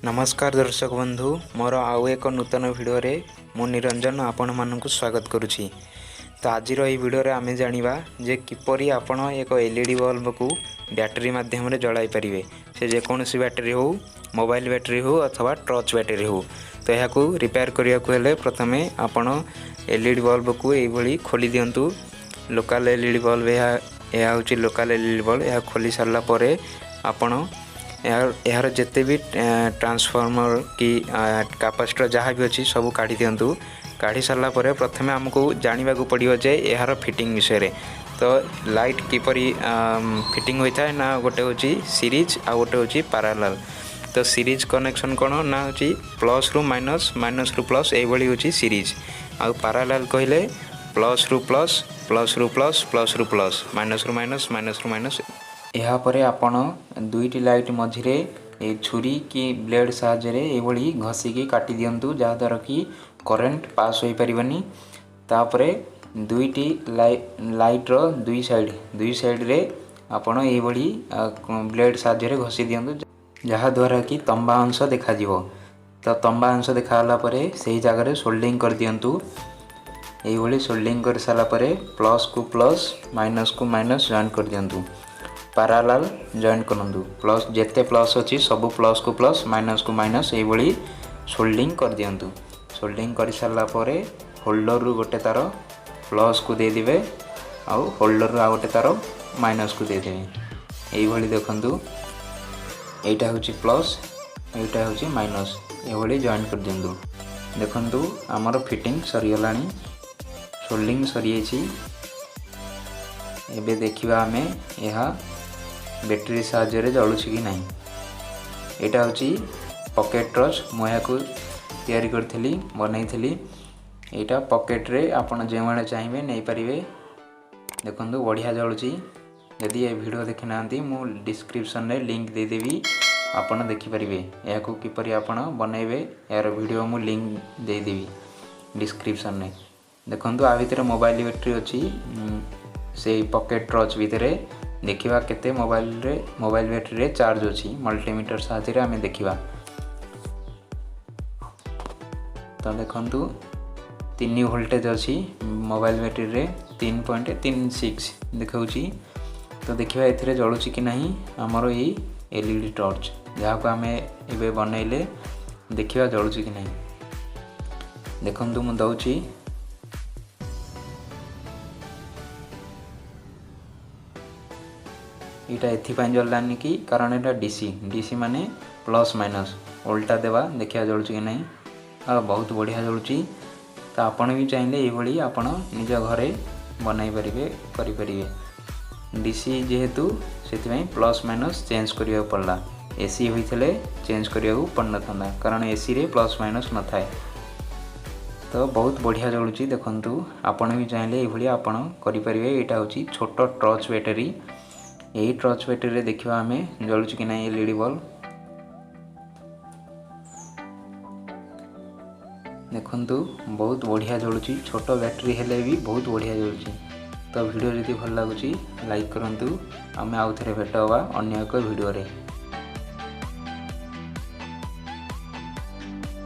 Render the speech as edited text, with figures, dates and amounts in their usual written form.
नमस्कार दर्शक बंधु मोर आउ एक नूतन भिडियो रे मु निरंजन आपण मानकु स्वागत करुछि। तो आज भिडियो रे आमे जानिबा जे किपरि आपण एक एलईडी बल्ब को बैटरी माध्यम रे जलाई परिवे। से जेकोसी बैटरी हो, मोबाइल बैटरी हो अथवा टॉर्च बैटरी हो। तो यह को रिपेयर करिया को हेले प्रथमे आपण एलईडी बल्ब को एई भली खोली दियंतु। लोकल एलईडी बल्ब यह होची लोकल एलईडी बल्ब। यह खोली सारला परे आपण यार जिते भी ट्रांसफॉर्मर की कैपेसिटर जहाँ भी अच्छी सब काढ़ी दिंतु। काढ़ी सारा पर प्रथमे आमको जानवा पड़ो जे यार फिटिंग विषय रे। तो लाइट किपरि फिटिंग होता है ना गोटे हूँ सीरीज आ गोटे हूँ पैरेलल। तो सीरीज कनेक्शन कौन ना हूँ प्लस रु माइनस, माइनस रु प्लस यही हूँ सीरीज। आ पैरेलल कहले प्लस रु प्लस, प्लस रु प्लस, प्लस रु प्लस, माइनस रु माइनस, माइनस रु माइनस। यापर आपण दुईटी लाइट मझिरे ए छुरी की ब्लेड साहाय्य ये घसीकी काटी दिंतु जहाँद्वारा कि करेंट पास हो पारनी। तापरे दुईटी लाइट्र दुई साइड रे आपण ये ब्लेड साहाय्य घसी दिंतु जहाँद्वारा कि तंबा अंश देखा। तो तंबा अंश देखाला परे सही जगह सोल्डिंग कर दिंतु। ये सोल्डिंग कर सारा परे प्लस को प्लस, माइनस को माइनस जॉइन कर दिंतु। पैरेलल जॉइन करंतु। प्लस जेते प्लस अच्छी सब प्लस को प्लस, माइनस को माइनस ये सोल्डिंग कर दिंतु। सोल्डिंग कर सारा पर होल्डर रु गोटे तार प्लस को दे देबे आउ होल्डर रु आ गोटे तार माइनस को दे देबे। ये देखंतु एटा होची प्लस, एटा होची माइनस, ये जॉइन कर दिंतु। देखंतु हमर फिटिंग सरी गलानी, सोल्डिंग सरी छि। एबे देखिबा हमें यह बैटरी साहाय्य जलुछि कि नहीं। एटा होची पॉकेट टॉर्च मुया को तैयारी करथिली, बनैथिली। एटा पॉकेट रे आपण जेमळे चाहिबे नै परिबे। देखंतु बढ़िया जलुछि। यदि ये वीडियो देखि नांती मु डिस्क्रिप्शन रे लिंक दे देबी, आपण देखि परिबे। या को किपरि आपण बनैबे यार वीडियो मु लिंक दे देबी डिस्क्रिप्शन रे। देखंतु आ भितर मोबाइल बैटरी अछि। से पॉकेट टॉर्च भितर देखिबा केते मोबाइल बैटरी रे चार्ज अछि। मल्टीमीटर साथी आमे देखिबा। तो देखंतु 3 वोल्टेज अछि मोबाइल बैटरी रे, 3.36 देखाउछि। तो देखिबा एथिरे जळुछि कि नहीं हमरो ई एलईडी टॉर्च जहाँ को आमे एबे बनैले देखिबा जळुछि कि नहीं। देखंतु मु दउछि इटा एथिपाई जलानी कि कारण एटा डीसी माने प्लस माइनस उल्टा देवा देखिया जलुछि कि नहीं। आ बहुत बढ़िया जलुछि। तो आपण भी चाहिए ये आपण निज घरे बनई पारिबे, करि पारिबे। डीसी जेहेतु सेतिपई प्लस माइनस चेंज करिया पड़ला। एसी होइथिले चेंज करिया पड़न था कारण एसी रे प्लस माइनस न थाए। तो बहुत बढ़िया जलुछि। देखंतु आपण भी चाहिए ये आपण करि पारिबे। एटा होछि छोटो टॉर्च बैटरी। यही टॉर्च बैटरी रे देखिबा हमें जलुछि कि नहीं एलईडी बल्ब। देखंतु बहुत बढ़िया जलुछि। छोटो बैटरी हेले भी बहुत बढ़िया जलुछि। तो वीडियो जदि भल लागुछि लाइक करंतु। आमे आउ थरे भेट होबा अन्य एक वीडियो रे।